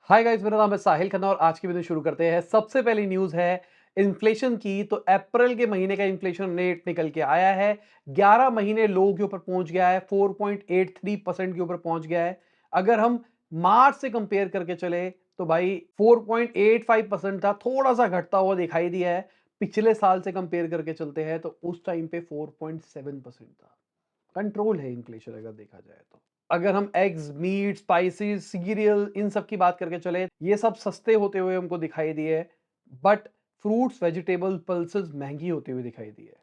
Hi guys, मेरा नाम है साहिल खन्ना और आज की वीडियो शुरू करते हैं। सबसे पहली न्यूज़ है इन्फ्लेशन की। तो अप्रैल के महीने का इन्फ्लेशन रेट निकल के आया है। 11 महीने लो के ऊपर पहुंच गया है, 4.83% के ऊपर पहुंच गया है। अगर हम मार्च से कंपेयर करके चले तो भाई 4.85% था, थोड़ा सा घटता हुआ दिखाई दिया है। पिछले साल से कंपेयर करके चलते हैं तो उस टाइम पे 4.7% था। कंट्रोल है इन्फ्लेशन अगर देखा जाए तो। अगर हम एग्स, मीट, स्पाइसेस, सीरियल इन सब की बात करके चले, ये सब सस्ते होते हुए हमको दिखाई दिए, बट फ्रूट्स, वेजिटेबल, पल्सेस महंगी होती हुई दिखाई दी है।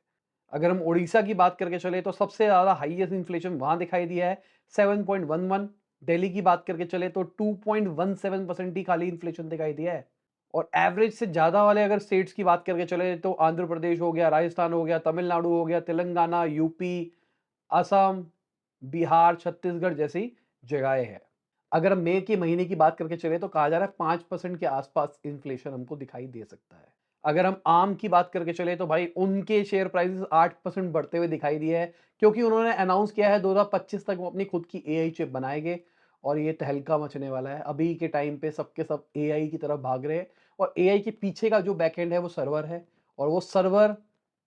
अगर हम उड़ीसा की बात करके चले तो सबसे ज्यादा हाईएस्ट इन्फ्लेशन वहां दिखाई दिया है, 7.11। दिल्ली की बात करके चले तो 2.17% ही खाली इन्फ्लेशन दिखाई दिया है। और एवरेज से ज्यादा वाले अगर स्टेट्स की बात करके चले तो आंध्र प्रदेश हो गया, राजस्थान हो गया, तमिलनाडु हो गया, तेलंगाना, यूपी, असम, बिहार, छत्तीसगढ़ जैसी जगहें हैं। अगर हम मई के महीने की बात करके चले तो कहा जा रहा है 5% के आसपास इन्फ्लेशन हमको दिखाई दे सकता है। अगर हम आम की बात करके चले तो भाई उनके शेयर प्राइसेस 8% बढ़ते हुए दिखाई दिए है, क्योंकि उन्होंने अनाउंस किया है 2025 तक वो अपनी खुद की एआई चिप बनाएंगे। और ये तहलका मचने वाला है। अभी के टाइम पे सबके सब एआई की तरफ भाग रहे हैं और एआई के पीछे का जो बैकएंड है वो सर्वर है। और वो सर्वर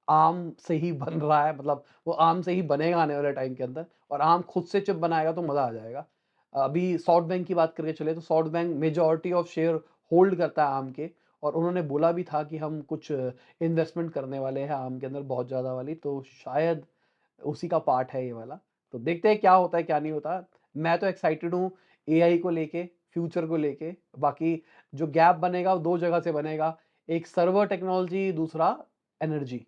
आर्म से ही बन रहा है, मतलब वो आर्म से ही बनेगा आने वाले टाइम के अंदर। और आर्म खुद से चिप बनाएगा तो मजा आ जाएगा। अभी सॉफ्ट बैंक की बात करके चले तो soft bank majority of share hold करता है आर्म के। और उन्होंने बोला भी था कि हम कुछ इन्वेस्टमेंट करने वाले हैं आर्म के अंदर बहुत ज्यादा वाली, तो शायद उसी का पार्ट है ये वाला। तो देखते हैं क्या होता है क्या नहीं होता। मैं तो एक्साइटेड हूँ एआई को लेके, फ्यूचर को लेके। बाकी जो गैप बनेगा वो दो जगह से बनेगा, एक सर्वर टेक्नोलॉजी, दूसरा एनर्जी।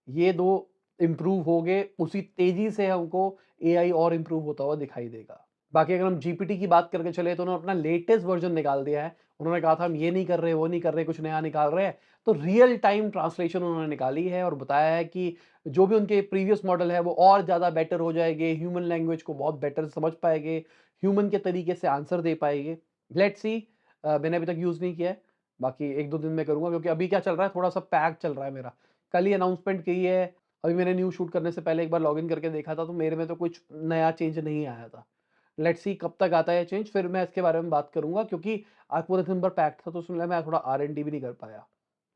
ये 2 इम्प्रूव हो गए, उसी तेजी से हमको एआई और इम्प्रूव होता हुआ दिखाई देगा। बाकी अगर हम जीपीटी की बात करके चले तो उन्होंने अपना लेटेस्ट वर्जन निकाल दिया है। उन्होंने कहा था हम ये नहीं कर रहे, वो नहीं कर रहे, कुछ नया निकाल रहे हैं। तो रियल टाइम ट्रांसलेशन उन्होंने निकाली है और बताया है कि जो भी उनके प्रीवियस मॉडल है वो और ज़्यादा बेटर हो जाएँगे, ह्यूमन लैंग्वेज को बहुत बेटर समझ पाएँगे, ह्यूमन के तरीके से आंसर दे पाएँगे। Let's see. मैंने अभी तक यूज़ नहीं किया है, बाकी 1-2 दिन में करूँगा, क्योंकि अभी क्या चल रहा है, थोड़ा-सा पैक चल रहा है मेरा। कल ही अनाउंसमेंट की है। अभी मैंने न्यूज़ शूट करने से पहले एक बार लॉगिन करके देखा था तो मेरे में तो कुछ नया चेंज नहीं आया था। लेट्स सी कब तक आता है चेंज, फिर मैं इसके बारे में बात करूँगा, क्योंकि आज पूरा दिन भर पैक्ड था तो उसमें मैं थोड़ा आर-एन-डी भी नहीं कर पाया।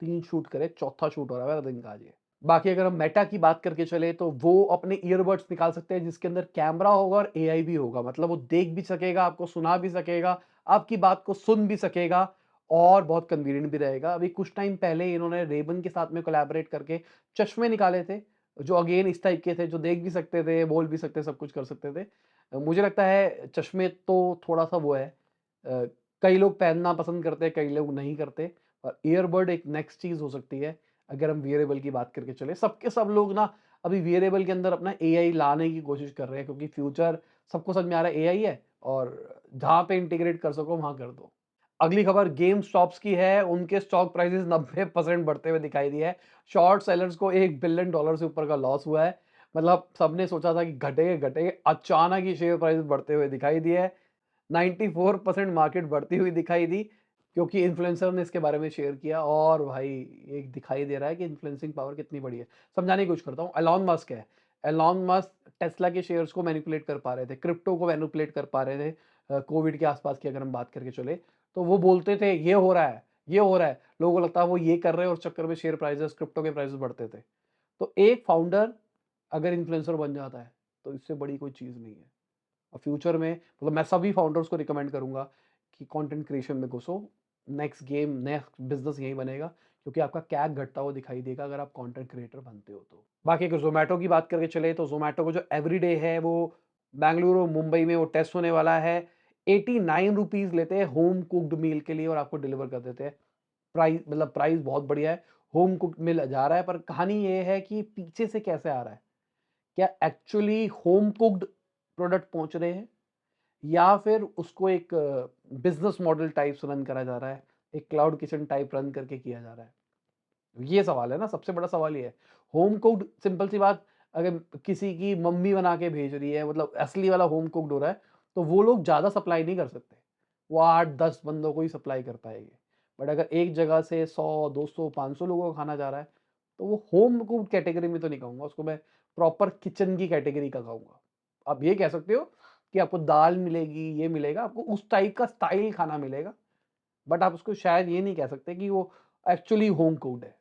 3 शूट करे, चौथा शूट हो रहा है मेरा दिन का आज ये। बाकी अगर हम मेटा की बात करके चले तो वो अपने ईयरबड्स निकाल सकते हैं जिसके अंदर कैमरा होगा और एआई भी होगा। मतलब वो देख भी सकेगा, आपको सुना भी सकेगा, आपकी बात को सुन भी सकेगा और बहुत कन्वीनिएंट भी रहेगा। अभी कुछ टाइम पहले इन्होंने रेबन के साथ में कोलैबोरेट करके चश्मे निकाले थे, जो अगेन इस टाइप के थे, जो देख भी सकते थे, बोल भी सकते, सब कुछ कर सकते थे। मुझे लगता है चश्मे तो थोड़ा-सा वो है, अ, कई लोग पहनना पसंद करते हैं, कई लोग नहीं करते। और ईयरबड एक नेक्स्ट चीज़ हो सकती है, अगर हम वियरेबल की बात करके चलें। सब के सब लोग ना अभी वियरेबल के अंदर अपना एआई लाने की कोशिश कर रहे हैं, क्योंकि फ्यूचर सबको समझ में आ रहा है एआई है और जहाँ पे इंटीग्रेट कर सको वहाँ कर दो। अगली खबर गेम स्टॉप्स की है, उनके स्टॉक प्राइसेस 90% बढ़ते हुए दिखाई दिए हैं। शॉर्ट सेलर्स को $1 बिलियन से ऊपर का लॉस हुआ है। मतलब सबने सोचा था कि घटेंगे घटेंगे, अचानक ही शेयर प्राइस बढ़ते हुए दिखाई दिए है। 94% मार्केट बढ़ती हुई दिखाई दी, क्योंकि इन्फ्लुएंसर ने इसके बारे में शेयर किया। और भाई एक दिखाई दे रहा है कि इन्फ्लुएंसिंग पावर कितनी बड़ी है। समझाने की कोशिश करता हूँ। एलॉन मस्क है। एलॉन मस्क टेस्ला के शेयर्स को मैनिपुलेट कर पा रहे थे, क्रिप्टो को मैनिपुलेट कर पा रहे थे। कोविड के आसपास की अगर हम बात करके चले तो वो बोलते थे ये हो रहा है, ये हो रहा है। लोगों को लगता है वो ये कर रहे हैं और उस चक्कर में शेयर प्राइसेस, क्रिप्टो के प्राइसेस बढ़ते थे। तो एक फाउंडर अगर इन्फ्लुएंसर बन जाता है तो इससे बड़ी कोई चीज़ नहीं है। और फ्यूचर में मतलब मैं सभी फाउंडर्स को रिकमेंड करूंगा कि कंटेंट क्रिएशन में घुसो। नेक्स्ट गेम, नेक्स्ट बिजनेस यही बनेगा, क्योंकि आपका कैक घटता हुआ दिखाई देगा अगर आप कंटेंट क्रिएटर बनते हो तो। बाकी अगर जोमेटो की बात करके चले तो जोमेटो को जो एवरीडे है वो बेंगलुरु, मुंबई में वो टेस्ट होने वाला है। 89 रुपीज लेते हैं होम कुक्ड मील के लिए और आपको डिलीवर कर देते हैं। प्राइस मतलब प्राइस बहुत बढ़िया है। होम कुक्ड मिल जा रहा है, पर कहानी ये है कि पीछे से कैसे आ रहा है। क्या एक्चुअली होम कुक्ड प्रोडक्ट पहुंच रहे हैं, या फिर उसको एक बिजनेस मॉडल टाइप रन करा जा रहा है, एक क्लाउड किचन टाइप रन करके किया जा रहा है। ये सवाल है ना, सबसे बड़ा सवाल ये है। होम कुक्ड सिंपल सी बात, अगर किसी की मम्मी बना के भेज रही है, मतलब असली वाला होम कुक्ड हो रहा है, तो वो लोग ज़्यादा सप्लाई नहीं कर सकते। वो 8-10 बंदों को ही सप्लाई कर पाएँगे। बट अगर एक जगह से 100, 200, 500 लोगों का खाना जा रहा है, तो वो होम कुक्ड कैटेगरी में तो नहीं कहूँगा, उसको मैं प्रॉपर किचन की कैटेगरी का कहूँगा। आप ये कह सकते हो कि आपको दाल मिलेगी, ये मिलेगा, आपको उस टाइप का स्टाइल खाना मिलेगा। बट आप उसको शायद ये नहीं कह सकते कि वो एक्चुअली होम कुक्ड है,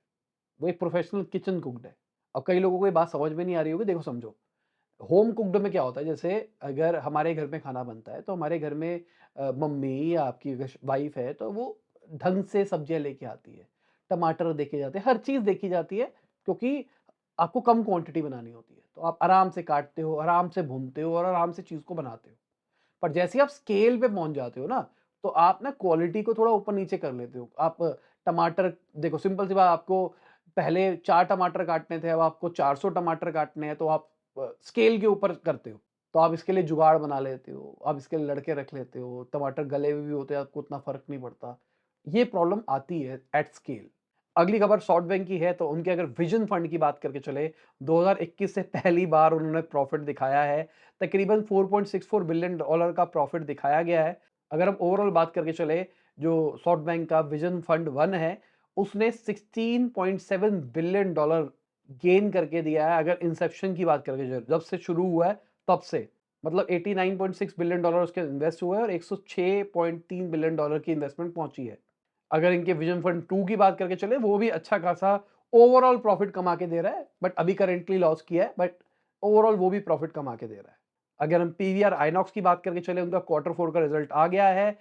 वो एक प्रोफेशनल किचन कुक्ड है। अब कई लोगों को ये बात समझ में नहीं आ रही होगी, देखो समझो। होम कुक्ड में क्या होता है, जैसे अगर हमारे घर में खाना बनता है तो हमारे घर में मम्मी या आपकी अगर वाइफ है तो वो ढंग से सब्जियां लेके आती है, टमाटर देखे जाते हैं, हर चीज़ देखी जाती है, क्योंकि आपको कम क्वांटिटी बनानी होती है तो आप आराम से काटते हो, आराम से भूनते हो और आराम से चीज़ को बनाते हो। पर जैसे ही आप स्केल पे पहुंच जाते हो ना, तो आप ना क्वालिटी को थोड़ा ऊपर नीचे कर लेते हो। आप टमाटर देखो, सिंपल सी बात, आपको पहले 4 टमाटर काटने थे, अब आपको 400 टमाटर काटने हैं, तो आप स्केल के ऊपर करते हो। तो आप इसके लिए जुगाड़ बना लेते हो, आप इसके लिए लड़के रख लेते हो, टमाटर गले हुए भी होते हैं, आपको उतना फ़र्क नहीं पड़ता। ये प्रॉब्लम आती है एट स्केल। अगली खबर सॉफ्टबैंक की है, तो उनके अगर विज़न फंड की बात करके चले, 2021 से पहली बार उन्होंने प्रॉफ़िट दिखाया है। तकरीबन $4.64 बिलियन का प्रॉफ़िट दिखाया गया है। अगर हम ओवरऑल बात करके चले, जो सॉफ्टबैंक का विज़न फंड 1 है, उसने $16.7 बिलियन गेन करके दिया है। अगर इंसेप्शन की बात करके चले, जब से शुरू हुआ है तब से, मतलब $89.6 बिलियन उसके इन्वेस्ट हुए हैं और $106.3 बिलियन की इन्वेस्टमेंट पहुंची है। अगर इनके विजन फंड 2 की बात करके चले, वो भी अच्छा खासा ओवरऑल प्रॉफिट कमा के दे रहा है, बट अभी करेंटली लॉस किया है, बट ओवरऑल वो भी प्रॉफिट कमा के दे रहा है। अगर हम पीवीआर आइनॉक्स की बात करके चले, उनका क्वार्टर 4 का रिजल्ट आ गया है,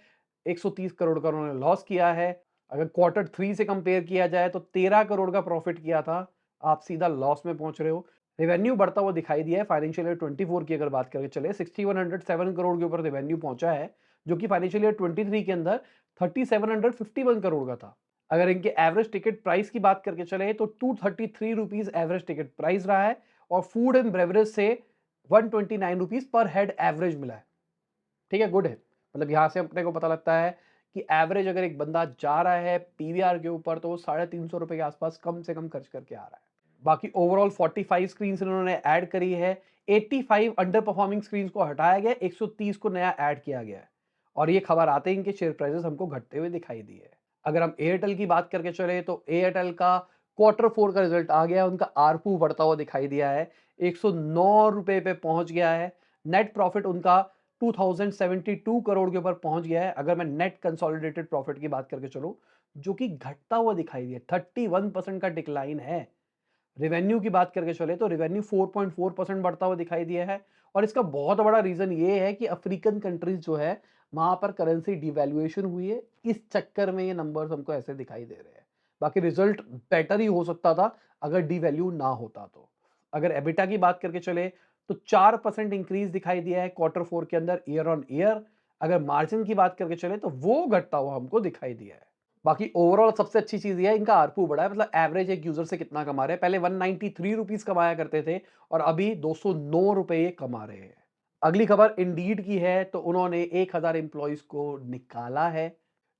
130 करोड़ का उन्होंने लॉस किया है। अगर क्वार्टर 3 से कंपेयर किया जाए तो 13 करोड़ का प्रॉफिट किया था, आप सीधा लॉस में पहुंच रहे हो। रेवेन्यू बढ़ता हुआ दिखाई दिया है, फाइनेंशियल ईयर 24 की अगर बात करके चले, 6107 करोड़ के ऊपर रेवेन्यू पहुंचा है, जो कि फाइनेंशियल ईयर 23 के अंदर 3751 करोड़ का था। अगर इनके एवरेज टिकट प्राइस की बात करके चले तो 233 रुपीज एवरेज टिकट प्राइस रहा है, और फूड एंड ब्रेवरेज से 129 रुपीज पर हेड एवरेज मिला है। ठीक है, गुड है। मतलब यहां से अपने को पता लगता है कि एवरेज अगर एक बंदा जा रहा है पीवीआर के ऊपर, तो वो ₹350 के आसपास कम से कम खर्च करके आ रहा है। बाकी ओवरऑल 45 स्क्रीन इन्होंने ऐड करी है, 85 अंडर परफॉर्मिंग स्क्रीन को हटाया गया, 130 को नया ऐड किया गया है, और ये खबर आते ही इनके शेयर प्राइसेस हमको घटते हुए दिखाई दिए। अगर हम एयरटेल की बात करके चले, तो एयरटेल का क्वार्टर 4 का रिजल्ट आ गया, उनका आरपू बढ़ता हुआ दिखाई दिया है, 109 रुपए पे पहुंच गया है। नेट प्रॉफिट उनका 2072 करोड़ के ऊपर पहुंच गया है। अगर मैं नेट कंसोलिडेटेड प्रॉफिट की बात करके चलूं, जो कि घटता हुआ दिखाई दिया, 31% का डिक्लाइन है। रेवेन्यू की बात करके चले तो रेवेन्यू 4.4% बढ़ता हुआ दिखाई दिया है, और इसका बहुत बड़ा रीजन ये है कि अफ्रीकन कंट्रीज जो है, वहां पर करेंसी डिवैल्यूएशन हुई है, इस चक्कर में ये नंबर्स हमको ऐसे दिखाई दे रहे हैं। बाकी रिजल्ट बेटर ही हो सकता था अगर डिवैल्यू ना होता तो। अगर एबिटा की बात करके चले, तो 4% इंक्रीज दिखाई दिया है क्वार्टर 4 के अंदर ईयर ऑन ईयर। अगर मार्जिन की बात करके चले तो वो घटता हुआ हमको दिखाई दिया है। बाकी ओवरऑल सबसे अच्छी चीज ये है, इनका आरपू बढ़ा है, मतलब एवरेज एक यूजर से कितना कमा रहे हैं। पहले 193 रुपीज कमाया करते थे, और अभी 209 रुपए ये कमा रहे हैं। अगली खबर इंडीड की है, तो उन्होंने 1000 एम्प्लॉइज को निकाला है।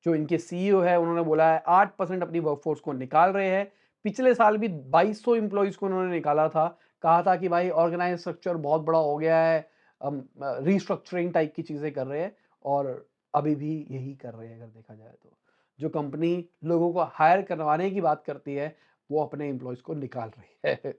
जो इनके सीईओ है, उन्होंने बोला है 8% अपनी वर्कफोर्स को निकाल रहे हैं। पिछले साल भी 2200 एम्प्लॉइज को उन्होंने निकाला था। कहा था कि भाई ऑर्गेनाइज स्ट्रक्चर बहुत बड़ा हो गया है, हम रिस्ट्रक्चरिंग टाइप की चीजें कर रहे हैं, और अभी भी यही कर रहे हैं अगर देखा जाए तो। जो कंपनी लोगों को हायर करवाने की बात करती है, वो अपने एम्प्लॉइज को निकाल रही है।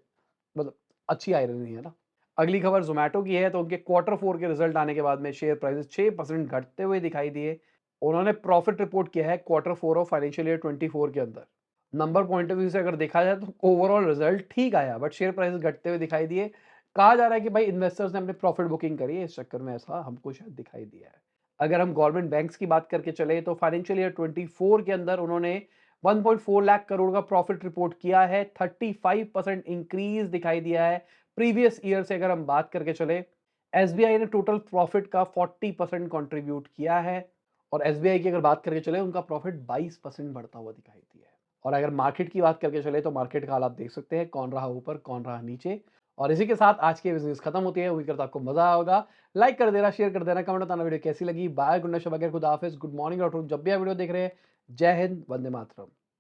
मतलब अच्छी आयरनी है ना। अगली खबर जोमेटो की है, तो उनके क्वार्टर 4 के रिजल्ट आने के बाद में शेयर प्राइसेस 6% घटते हुए दिखाई दिए। उन्होंने प्रॉफिट रिपोर्ट किया है क्वार्टर 4 ऑफ फाइनेंशियल ईयर 24 के अंदर। नंबर पॉइंट ऑफ व्यू से अगर देखा जाए तो ओवरऑल रिजल्ट ठीक आया, बट शेयर प्राइसेस घटते हुए दिखाई दिए। कहा जा रहा है कि भाई इन्वेस्टर्स ने अपने प्रॉफिट बुकिंग करी है, इस चक्कर में ऐसा हमको शायद दिखाई दिया है। अगर हम गवर्नमेंट बैंक्स की बात करके चले, तो फाइनेंशियल ईयर 24 के अंदर उन्होंने 1.4 लाख करोड़ का प्रॉफिट रिपोर्ट किया है, 35% इंक्रीज दिखाई दिया है प्रीवियस ईयर से। अगर हम बात करके चले, एसबीआई ने टोटल प्रॉफिट का 40% कंट्रीब्यूट किया है, और एसबीआई की अगर बात करके चले, उनका प्रॉफिट 22% बढ़ता हुआ दिखाई दिया है। और अगर मार्केट की बात करके चले, तो मार्केट का हाल आप देख सकते हैं, कौन रहा ऊपर कौन रहा नीचे। और इसी के साथ आज की बिजनेस खत्म होती है। उम्मीद करता हूं आपको मजा आया होगा। लाइक कर देना, शेयर कर देना, कमेंट बताना वीडियो कैसी लगी। बाय, गुड नाइट, शब, खुदा हाफिज, गुड मॉर्निंग और जब भी आप वीडियो देख रहे हैं। जय हिंद, वंदे मातरम।